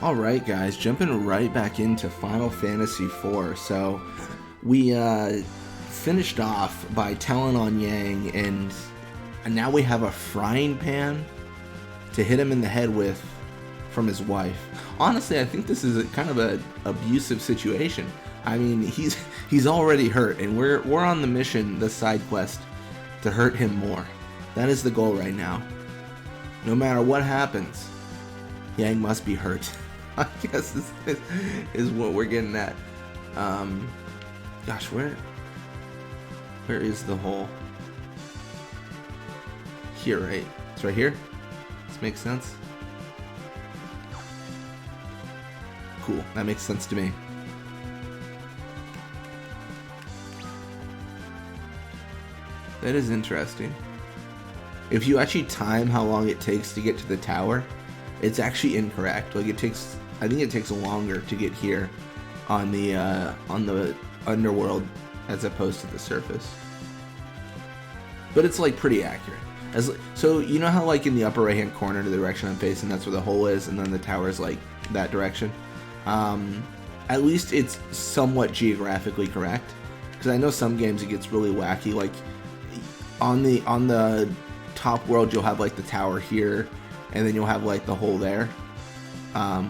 Alright guys, jumping right back into Final Fantasy IV. So, we finished off by telling on Yang, and now we have a frying pan to hit him in the head with from his wife. Honestly, I think this is a kind of an abusive situation. I mean, he's already hurt, and we're on the mission, the side quest, to hurt him more. That is the goal right now. No matter what happens, Yang must be hurt. I guess this is what we're getting at. Gosh, where is the hole? Here, right? It's right here? This makes sense? Cool, that makes sense to me. That is interesting. If you actually time how long it takes to get to the tower, it's actually incorrect. Like I think it takes longer to get here on the underworld as opposed to the surface. But it's like pretty accurate. So you know how like in the upper right hand corner, the direction I'm facing, that's where the hole is, and then the tower is like that direction. At least it's somewhat geographically correct. Because I know some games it gets really wacky. Like on the top world, you'll have like the tower here, and then you'll have like the hole there.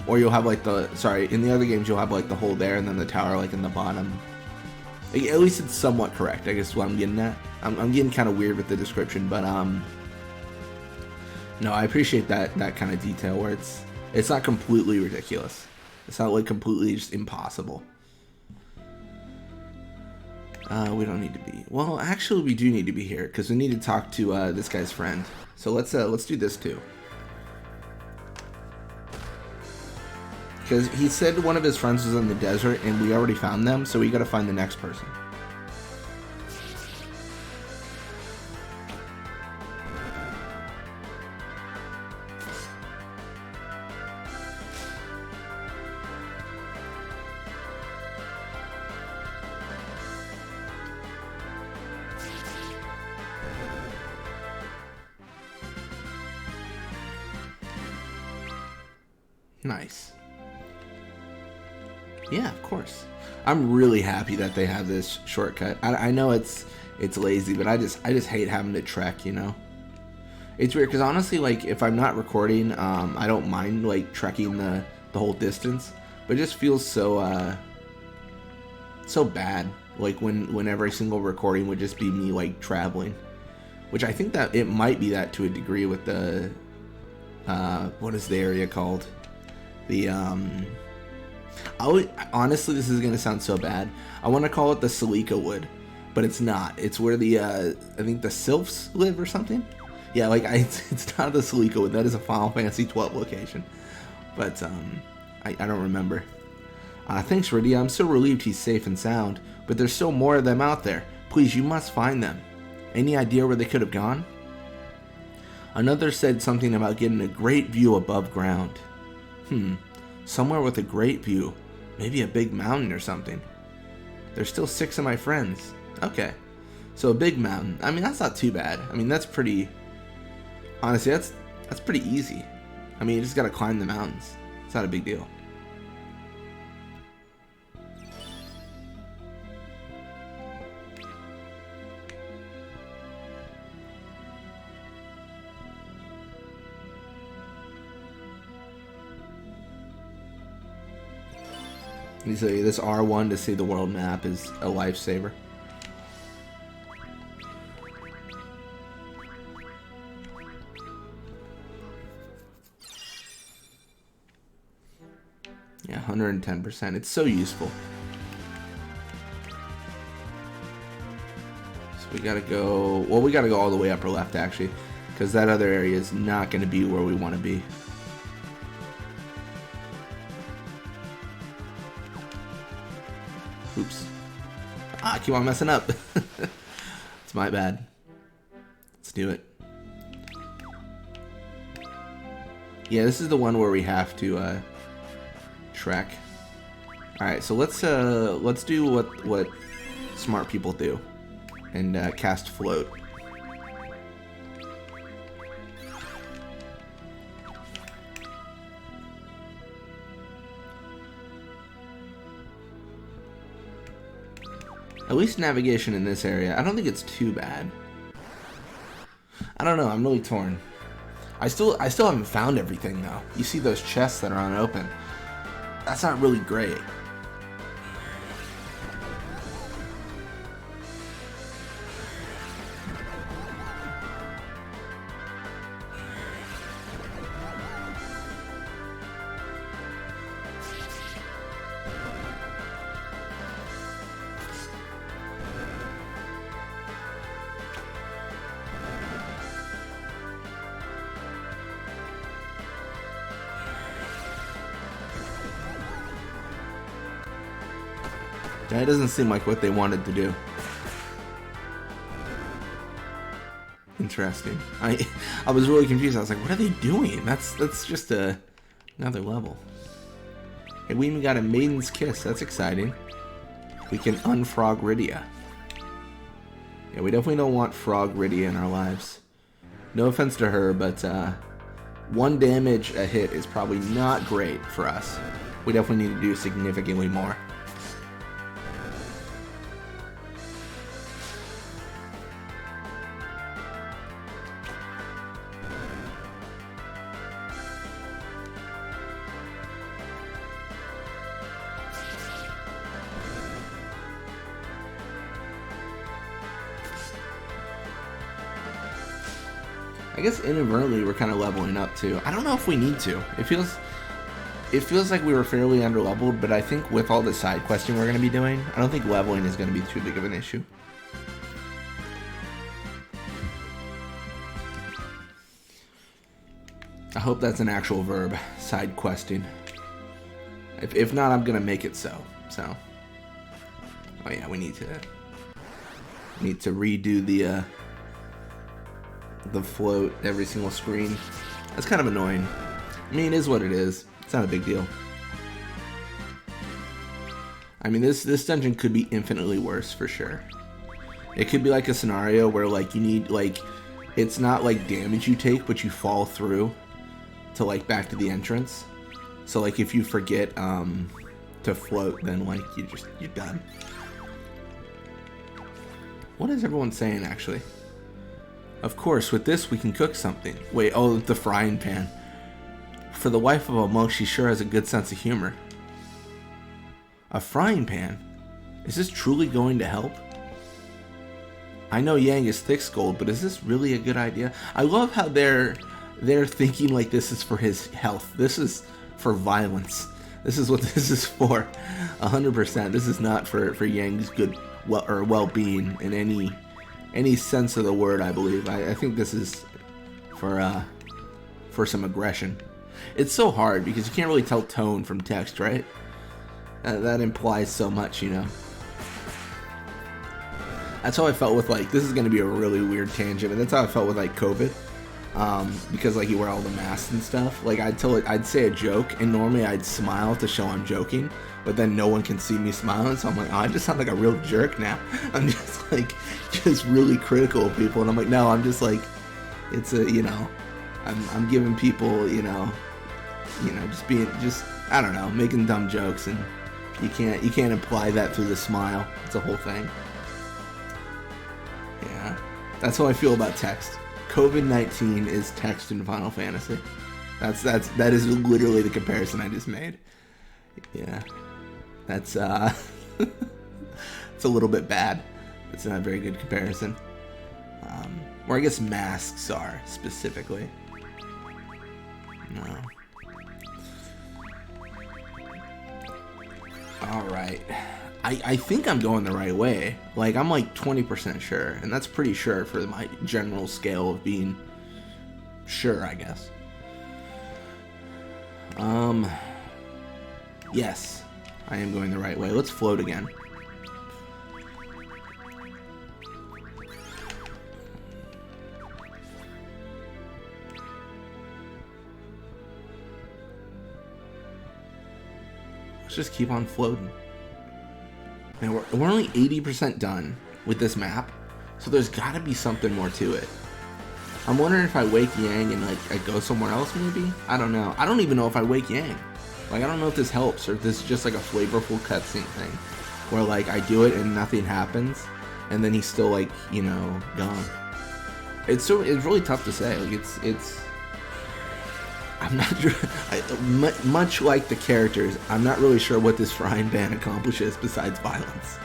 Or you'll have like in the other games you'll have like the hole there and then the tower like in the bottom. Like, at least it's somewhat correct, I guess is what I'm getting at. I'm getting kind of weird with the description, but no, I appreciate that kind of detail where it's not completely ridiculous. It's not like completely just impossible. We don't need to be. Well, actually, we do need to be here because we need to talk to this guy's friend. So let's do this too. Because he said one of his friends was in the desert, and we already found them, so we gotta find the next person. Nice. Yeah, of course. I'm really happy that they have this shortcut. I know it's lazy, but I just hate having to trek, you know? It's weird, because honestly, like, if I'm not recording, I don't mind, like, trekking the whole distance, but it just feels so bad, like, when every single recording would just be me, like, traveling. Which I think that it might be that to a degree with the, what is the area called? The, honestly, this is gonna sound so bad. I want to call it the Celica Wood, but it's not. It's where the I think the Sylphs live or something. Yeah, like it's not the Celica Wood. That is a Final Fantasy 12 location, but I don't remember. Thanks, Rydia. I'm so relieved he's safe and sound, but there's still more of them out there. Please, you must find them. Any idea where they could have gone? Another said something about getting a great view above ground. Somewhere with a great view. Maybe a big mountain or something. There's still 6 of my friends. Okay. So a big mountain. I mean, that's not too bad. I mean, that's pretty... Honestly, that's pretty easy. I mean, you just gotta climb the mountains. It's not a big deal. You say this R1 to see the world map is a lifesaver. Yeah, 110%. It's so useful. So we gotta go... Well, we gotta go all the way upper left, actually. Because that other area is not going to be where we want to be. Oops. I keep on messing up. It's my bad. Let's do it. Yeah, this is the one where we have to trek. Alright, so let's do what smart people do. And cast float. At least navigation in this area, I don't think it's too bad. I don't know, I'm really torn. I still haven't found everything though. You see those chests that are unopened. That's not really great. That doesn't seem like what they wanted to do. Interesting. I was really confused. I was like, what are they doing? That's just another level. Hey, we even got a Maiden's Kiss. That's exciting. We can unfrog Rydia. Yeah, we definitely don't want Frog Rydia in our lives. No offense to her, but 1 damage a hit is probably not great for us. We definitely need to do significantly more. I guess inadvertently we're kind of leveling up too. I don't know if we need to. It feels like we were fairly underleveled, but I think with all the side questing we're going to be doing, I don't think leveling is going to be too big of an issue. I hope that's an actual verb, side questing. If not, I'm going to make it so. Oh yeah, we need to redo the float every single screen. That's kind of annoying. I mean, it is what it is. It's not a big deal. I mean, this dungeon could be infinitely worse for sure. It could be like a scenario where like you need like it's not like damage you take, but you fall through to like back to the entrance. So like if you forget to float, then like you're done. What is everyone saying actually? Of course, with this we can cook something. Wait, oh, the frying pan. For the wife of a monk, she sure has a good sense of humor. A frying pan? Is this truly going to help? I know Yang is thick-skulled, but is this really a good idea? I love how they're thinking like this is for his health. This is for violence. This is what this is for. 100%. This is not for Yang's good well-being in any sense of the word, I believe. I think this is for some aggression. It's so hard because you can't really tell tone from text, right? That implies so much, you know. That's how I felt with like, this is going to be a really weird tangent, but that's how I felt with like COVID. Because like you wear all the masks and stuff. Like I'd say a joke and normally I'd smile to show I'm joking, but then no one can see me smiling, so I'm like, oh, I just sound like a real jerk now. I'm just like, just really critical of people, and I'm like, no, I'm just like, it's a, you know, I'm giving people, you know, just I don't know, making dumb jokes, and you can't imply that through the smile. It's a whole thing. Yeah, that's how I feel about text. COVID-19 is text in Final Fantasy. That is literally the comparison I just made. Yeah. That's it's a little bit bad. It's not a very good comparison. Or I guess masks are specifically. No. Alright. I think I'm going the right way. Like, I'm like 20% sure. And that's pretty sure for my general scale of being sure, I guess. Yes. I am going the right way. Let's float again. Let's just keep on floating. And we're only 80% done with this map, so there's gotta be something more to it. I'm wondering if I wake Yang and like I go somewhere else maybe? I don't know. I don't even know if I wake Yang. Like, I don't know if this helps or if this is just like a flavorful cutscene thing. where like I do it and nothing happens, and then he's still like, you know, gone. It's really tough to say. Like it's I'm not sure. Much like the characters, I'm not really sure what this frying pan accomplishes besides violence.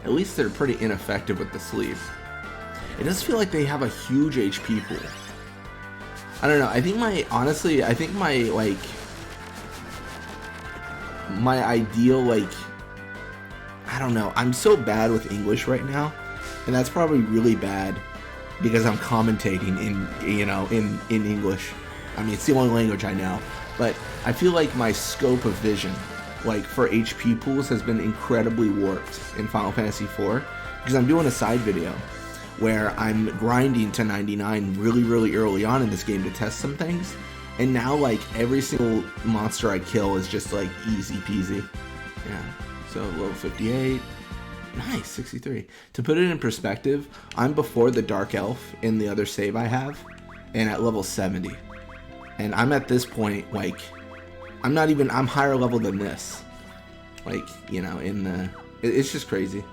At least they're pretty ineffective with the sleeve. It does feel like they have a huge HP pool. I don't know. I think my ideal, like, I don't know. I'm so bad with English right now, and that's probably really bad because I'm commentating in English. I mean, it's the only language I know, but I feel like my scope of vision, like for HP pools, has been incredibly warped in Final Fantasy IV, because I'm doing a side video where I'm grinding to 99 really early on in this game to test some things, and now like every single monster I kill is just like easy peasy. Yeah, so level 58, nice, 63. To put it in perspective, I'm before the Dark Elf in the other save I have, and at level 70, and I'm at this point like I'm higher level than this. Like, you know, it's just crazy.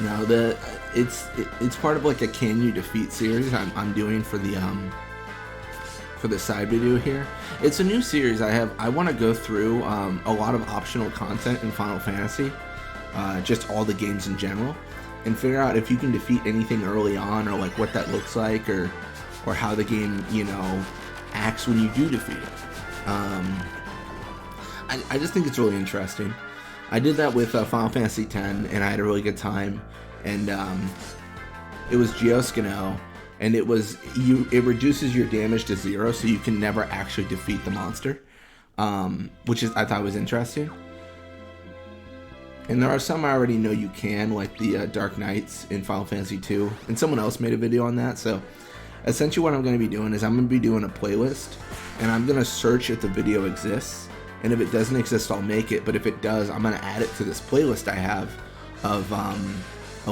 No, it's part of like a Can You Defeat series I'm doing for the side video here. It's a new series I want to go through a lot of optional content in Final Fantasy, just all the games in general, and figure out if you can defeat anything early on, or like what that looks like, or how the game, you know, acts when you do defeat it. I just think it's really interesting. I did that with Final Fantasy X, and I had a really good time. And it was Geoskino, and it reduces your damage to 0, so you can never actually defeat the monster, which I thought was interesting. And there are some I already know you can, like the Dark Knights in Final Fantasy II, and someone else made a video on that. So essentially what I'm going to be doing is I'm going to be doing a playlist, and I'm going to search if the video exists. And if it doesn't exist, I'll make it. But if it does, I'm going to add it to this playlist I have of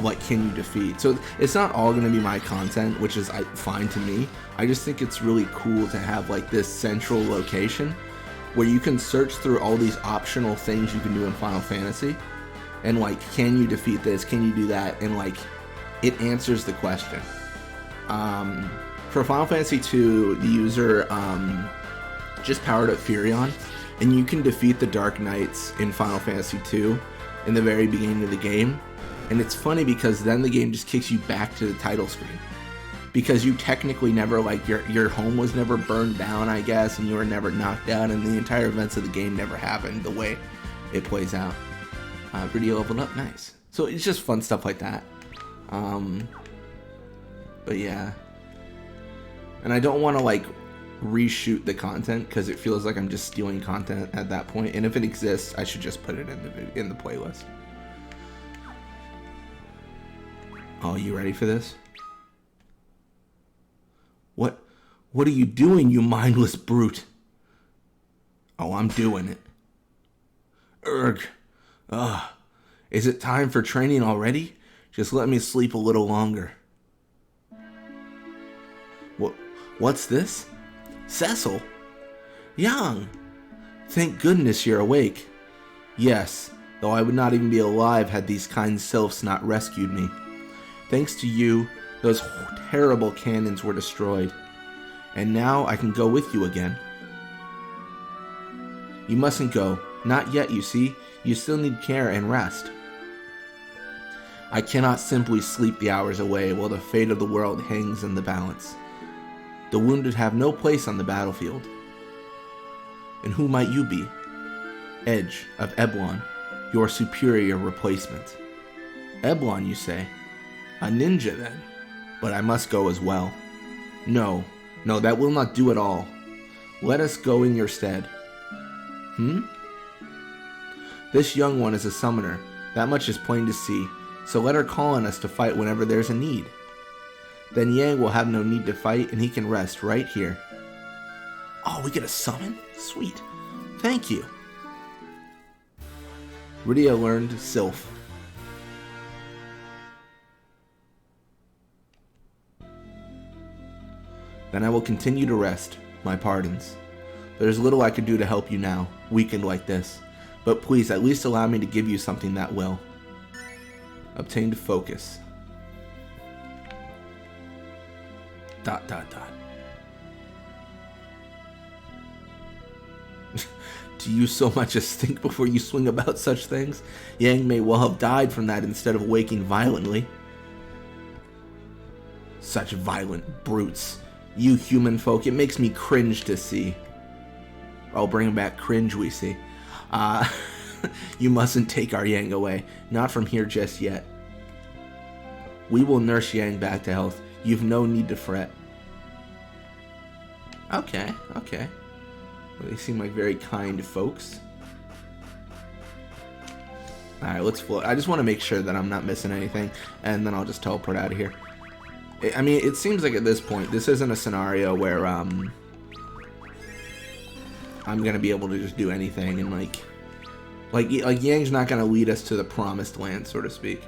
what Can You Defeat. So it's not all going to be my content, which is fine to me. I just think it's really cool to have like this central location where you can search through all these optional things you can do in Final Fantasy. And like, can you defeat this? Can you do that? And like, it answers the question. For Final Fantasy II, the user just powered up Furion, and you can defeat the Dark Knights in Final Fantasy II in the very beginning of the game. And it's funny because then the game just kicks you back to the title screen, because you technically never, like, your home was never burned down, I guess, and you were never knocked out, and the entire events of the game never happened the way it plays out. Rudy leveled up, nice. So it's just fun stuff like that. But yeah, and I don't want to like reshoot the content because it feels like I'm just stealing content at that point. And if it exists, I should just put it in the playlist. Oh, you ready for this? What are you doing, you mindless brute? Oh, I'm doing it. Urgh. Ugh. Is it time for training already? Just let me sleep a little longer. What's this? Cecil? Yang! Thank goodness you're awake. Yes, though I would not even be alive had these kind sylphs not rescued me. Thanks to you, those terrible cannons were destroyed. And now I can go with you again. You mustn't go. Not yet, you see. You still need care and rest. I cannot simply sleep the hours away while the fate of the world hangs in the balance. The wounded have no place on the battlefield. And who might you be? Edge of Eblon. your superior replacement. Eblon, you say? A ninja, then? But I must go as well. No, that will not do at all. Let us go in your stead. This young one is a summoner. That much is plain to see, so let her call on us to fight whenever there's a need. Then Yang will have no need to fight, and he can rest right here. Oh, we get a summon? Sweet. Thank you. Rydia learned Sylph. Then I will continue to rest. My pardons. There's little I could do to help you now, weakened like this. But please, at least allow me to give you something that will. Obtained focus. ... Do you so much as think before you swing about such things? Yang may well have died from that instead of waking violently. Such violent brutes. You human folk, it makes me cringe to see. I'll bring back cringe, we see. You mustn't take our Yang away. Not from here just yet. We will nurse Yang back to health. You've no need to fret. Okay. They seem like very kind folks. Alright, let's float. I just want to make sure that I'm not missing anything, and then I'll just teleport out of here. I mean, it seems like at this point, this isn't a scenario where, I'm gonna be able to just do anything, and like Yang's not gonna lead us to the promised land, so to speak.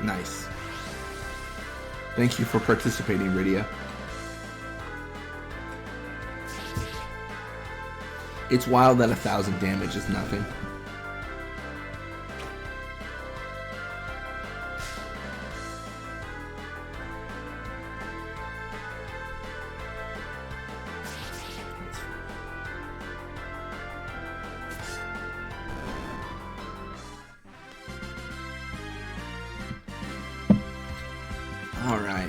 Nice. Thank you for participating, Rydia. It's wild that 1,000 damage is nothing. All right.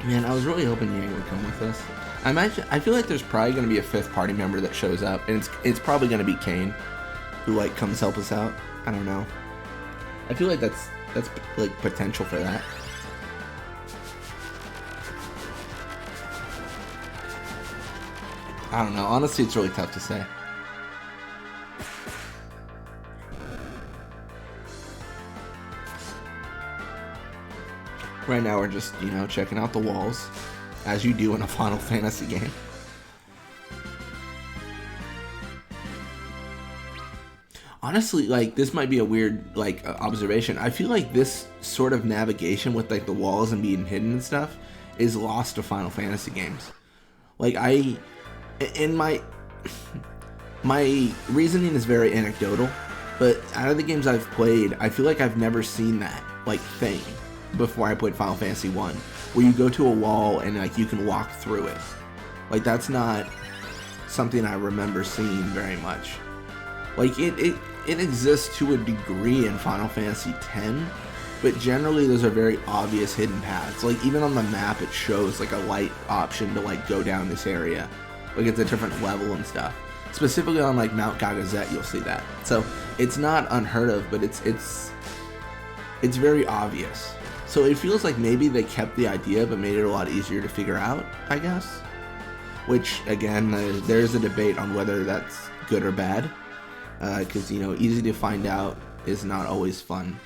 Man, I was really hoping Yang would come with us. I feel like there's probably going to be a 5th party member that shows up, and it's probably going to be Kane, who like comes help us out. I don't know. I feel like that's like potential for that. I don't know. Honestly, it's really tough to say. Right now we're just, checking out the walls, as you do in a Final Fantasy game. Honestly, like, this might be a weird, like, observation. I feel like this sort of navigation with, like, the walls and being hidden and stuff is lost to Final Fantasy games. Like, my reasoning is very anecdotal, but out of the games I've played, I feel like I've never seen that, like, thing before I played Final Fantasy 1, where you go to a wall and like you can walk through it. Like, that's not something I remember seeing very much. Like, it exists to a degree in Final Fantasy X, but generally those are very obvious hidden paths. Like, even on the map it shows like a light option to like go down this area. Like, it's a different level and stuff. Specifically on like Mount Gagazet, you'll see that. So it's not unheard of, but it's very obvious. So it feels like maybe they kept the idea but made it a lot easier to figure out, I guess. Which, again, there's a debate on whether that's good or bad. Because, easy to find out is not always fun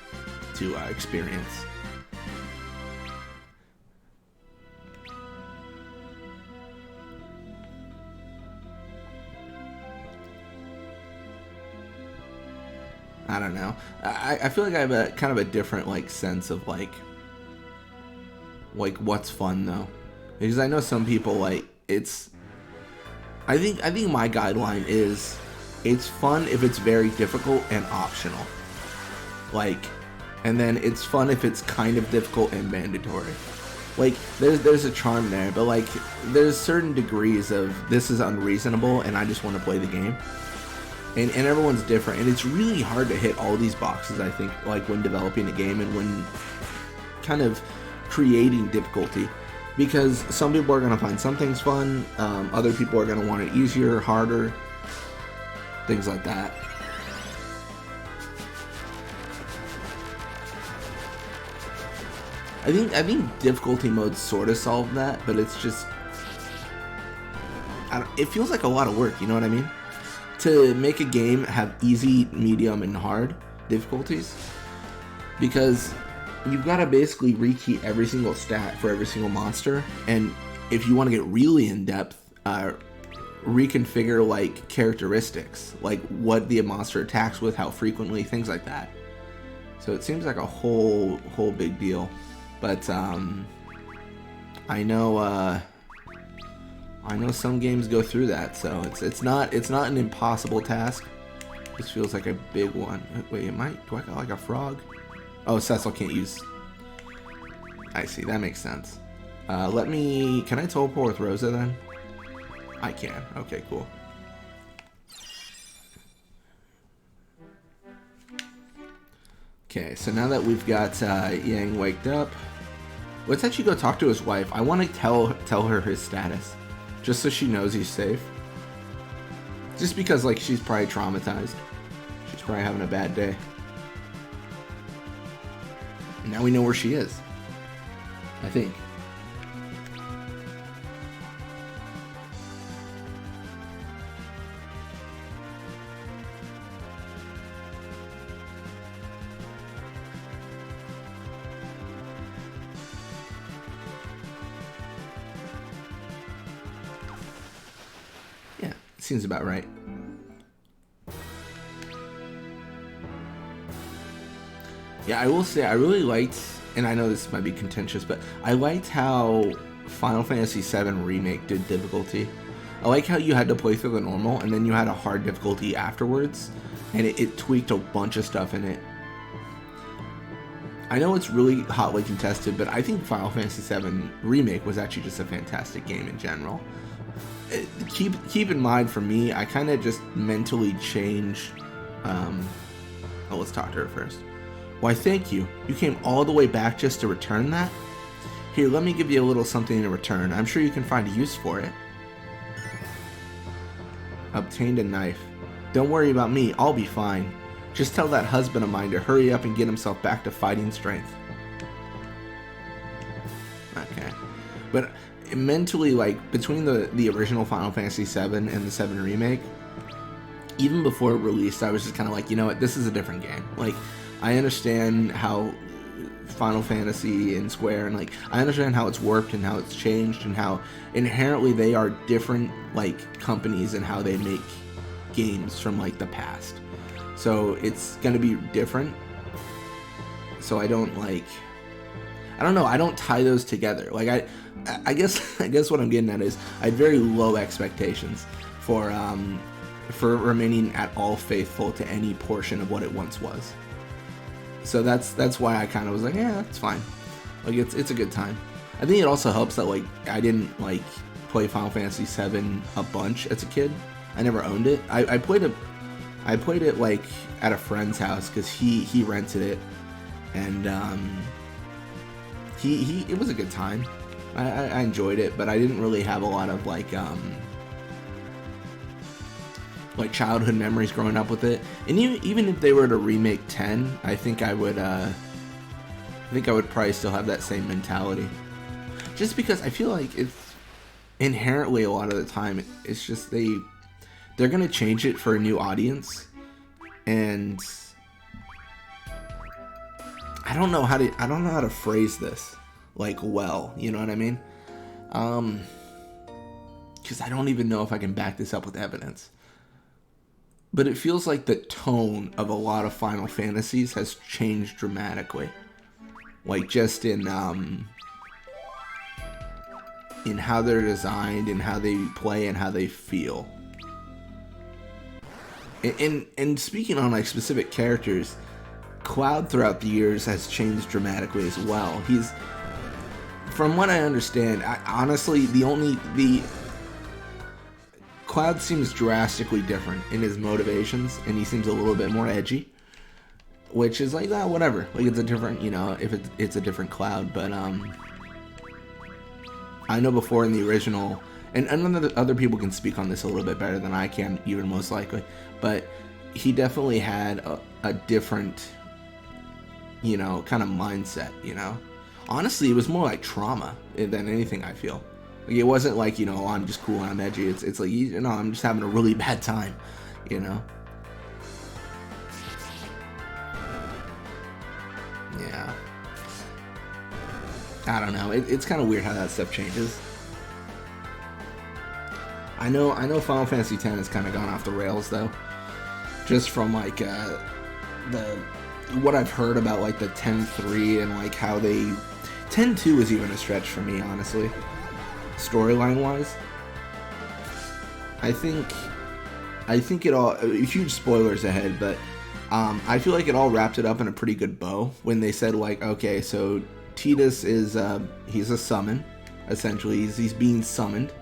to experience. I don't know. I feel like I have a kind of a different like sense of like what's fun though, because I know some people like it's. I think my guideline is it's fun if it's very difficult and optional, like, and then it's fun if it's kind of difficult and mandatory. Like there's a charm there, but like there's certain degrees of this is unreasonable and I just want to play the game. And everyone's different, and it's really hard to hit all these boxes, I think, like when developing a game and when kind of creating difficulty, because some people are going to find some things fun, other people are going to want it easier, harder, things like that. I think difficulty modes sort of solve that, but it's just, it feels like a lot of work, you know what I mean? To make a game have easy, medium, and hard difficulties, because you've got to basically rekey every single stat for every single monster, and if you want to get really in depth, reconfigure like characteristics, like what the monster attacks with, how frequently, things like that. So it seems like a whole big deal, but I know some games go through that, so it's not an impossible task. This feels like a big one. Wait, do I got like a frog? Oh, Cecil can't use. I see, that makes sense. Can I teleport with Rosa then? I can. Okay, cool. Okay, so now that we've got Yang waked up, let's actually go talk to his wife. I want to tell her his status, just so she knows he's safe. Just because, like, she's probably traumatized. She's probably having a bad day. And now we know where she is, I think. Yeah, seems about right. Yeah, I will say I really liked, and I know this might be contentious, but I liked how Final Fantasy VII Remake did difficulty. I like how you had to play through the normal, and then you had a hard difficulty afterwards, and it tweaked a bunch of stuff in it. I know it's really hotly contested, but I think Final Fantasy VII Remake was actually just a fantastic game in general. Keep in mind, for me, I kind of just mentally changed. Let's talk to her first. Why, thank you. You came all the way back just to return that? Here, let me give you a little something in return. I'm sure you can find a use for it. Obtained a knife. Don't worry about me, I'll be fine. Just tell that husband of mine to hurry up and get himself back to fighting strength. Okay. But mentally, like, between the original Final Fantasy VII and the 7 Remake, even before it released, I was just kind of like, you know what, this is a different game. Like, I understand how Final Fantasy and Square, and like, I understand how it's worked and how it's changed and how inherently they are different, like, companies and how they make games from, like, the past. So it's gonna be different. So I don't know, I don't tie those together. Like, I guess what I'm getting at is I had very low expectations for remaining at all faithful to any portion of what it once was. So that's why I kind of was like, yeah, that's fine. Like, it's a good time. I think it also helps that, like, I didn't, like, play Final Fantasy VII a bunch as a kid. I never owned it. I played it like at a friend's house because he rented it, and it was a good time. I enjoyed it, but I didn't really have a lot of like childhood memories growing up with it. And even if they were to remake 10, I think I would probably still have that same mentality. Just because I feel like it's inherently, a lot of the time, it's just they're gonna change it for a new audience, and I don't know how to phrase this like well, you know what I mean? Because I don't even know if I can back this up with evidence. but it feels like the tone of a lot of Final Fantasies has changed dramatically. Like just in how they're designed, and how they play, and how they feel. And speaking on like specific characters, Cloud throughout the years has changed dramatically as well. He's, from what I understand, honestly, the Cloud seems drastically different in his motivations, and he seems a little bit more edgy, which is like, whatever. Like, it's a different, if it's a different Cloud, but I know before in the original, and other people can speak on this a little bit better than I can, even most likely, but he definitely had a different, kind of mindset, Honestly, it was more like trauma than anything, I feel. Like, it wasn't like, oh, I'm just cool and I'm edgy. It's like, I'm just having a really bad time, Yeah. I don't know. It's kind of weird how that stuff changes. I know Final Fantasy X has kind of gone off the rails, though. Just from, like, what I've heard about, like, the 10-3 and, like, how they... 10-2 is even a stretch for me, honestly. Storyline-wise. I think it all... Huge spoilers ahead, but I feel like it all wrapped it up in a pretty good bow when they said, like, okay, so Tidus is... he's a summon, essentially. He's being summoned.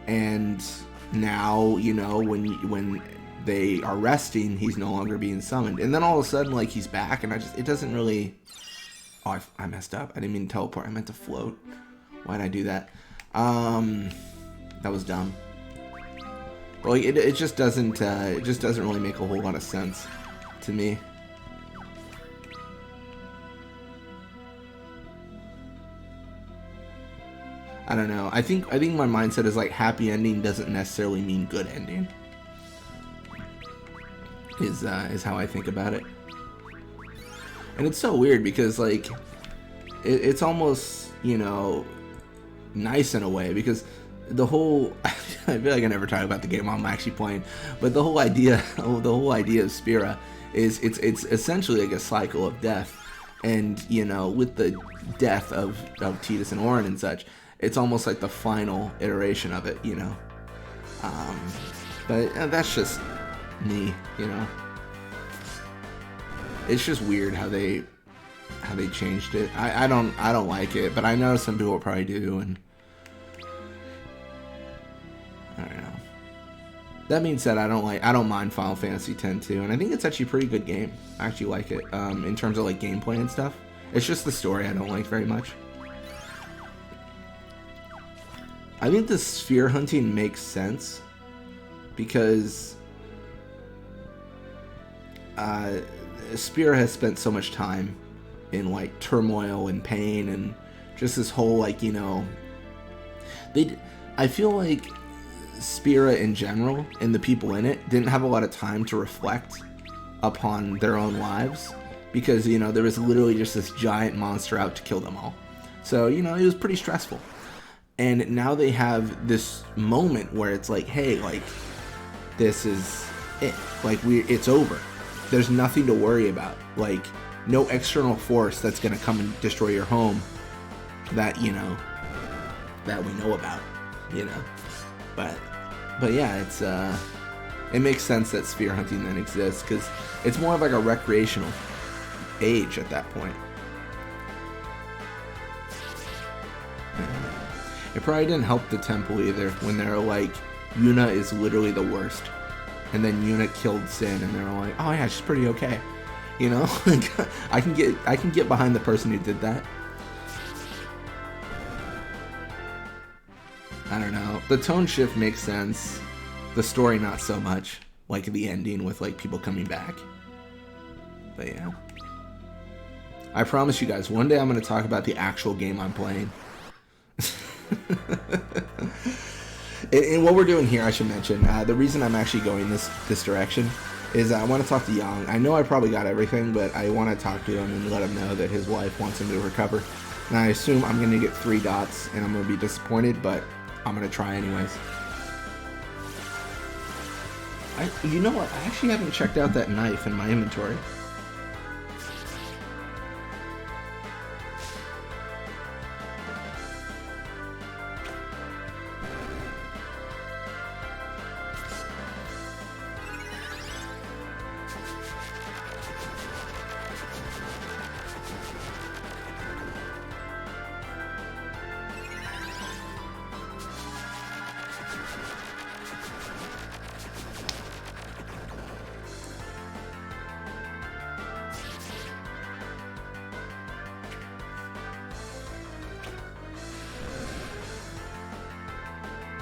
And now, when they are resting, he's no longer being summoned. And then all of a sudden, like, he's back, and it doesn't really... Oh, I messed up. I didn't mean to teleport. I meant to float. Why'd I do that? That was dumb. Well, it just doesn't really make a whole lot of sense to me. I don't know. I think my mindset is like, happy ending doesn't necessarily mean good ending. Is how I think about it. And it's so weird because, like, it's almost, nice in a way, because the whole... I feel like I never talk about the game I'm actually playing, but the whole idea of Spira is it's essentially like a cycle of death. And, with the death of Tidus and Auron and such, it's almost like the final iteration of it, But that's just me, It's just weird how they changed it. I don't like it, but I know some people probably do, and I don't know. That being said, I don't mind Final Fantasy X too, and I think it's actually a pretty good game. I actually like it in terms of like gameplay and stuff. It's just the story I don't like very much. I think the sphere hunting makes sense because Spira has spent so much time in like turmoil and pain and just this whole like, I feel like Spira in general and the people in it didn't have a lot of time to reflect upon their own lives because, there was literally just this giant monster out to kill them all. So, it was pretty stressful. And now they have this moment where it's like, hey, like, this is it. Like, it's over. There's nothing to worry about. Like, no external force that's going to come and destroy your home that, that we know about, But yeah, it makes sense that sphere hunting then exists because it's more of like a recreational age at that point. It probably didn't help the temple either when they're like, Yuna is literally the worst. And then Yuna killed Sin and they're all like, oh yeah, she's pretty okay. Like, I can get behind the person who did that. I don't know. The tone shift makes sense. The story not so much. Like the ending with like people coming back. But yeah. I promise you guys, one day I'm going to talk about the actual game I'm playing. And what we're doing here, I should mention, the reason I'm actually going this direction is I want to talk to Yang. I know I probably got everything, but I want to talk to him and let him know that his wife wants him to recover. And I assume I'm going to get 3 dots, and I'm going to be disappointed, but I'm going to try anyways. You know what? I actually haven't checked out that knife in my inventory.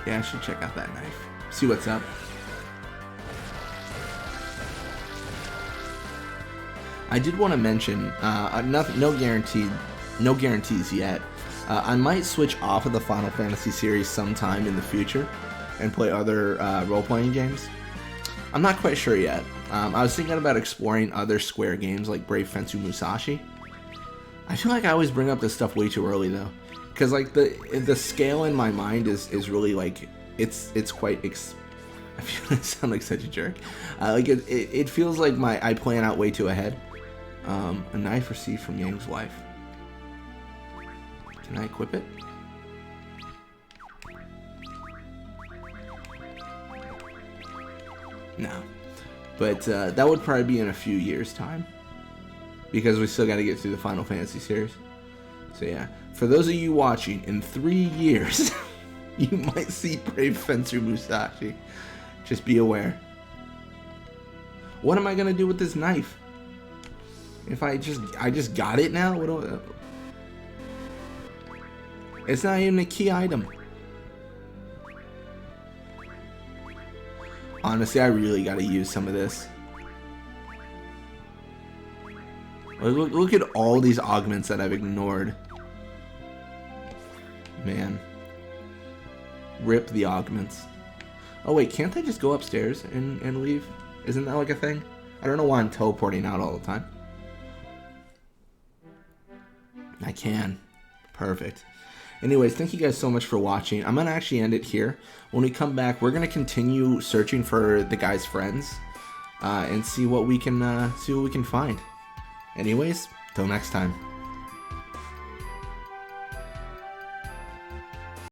Yeah, I should check out that knife. See what's up. I did want to mention, no guarantees yet. I might switch off of the Final Fantasy series sometime in the future and play other role-playing games. I'm not quite sure yet. I was thinking about exploring other Square games like Brave Fencer Musashi. I feel like I always bring up this stuff way too early though. Because like the scale in my mind is really like it's quite I feel I sound like such a jerk. Like it feels like I plan out way too ahead. A knife received from Yang's wife. Can I equip it? No, but that would probably be in a few years' time because we still got to get through the Final Fantasy series. So yeah, for those of you watching, in 3 years, you might see Brave Fencer Musashi. Just be aware. What am I gonna do with this knife? If I just got it now? What do it's not even a key item. Honestly, I really gotta use some of this. Look at all these augments that I've ignored. Man. Rip the augments. Oh wait, can't I just go upstairs and leave? Isn't that like a thing? I don't know why I'm teleporting out all the time. I can. Perfect. Anyways, thank you guys so much for watching. I'm gonna actually end it here. When we come back, we're gonna continue searching for the guy's friends and see what we can find. Anyways, till next time.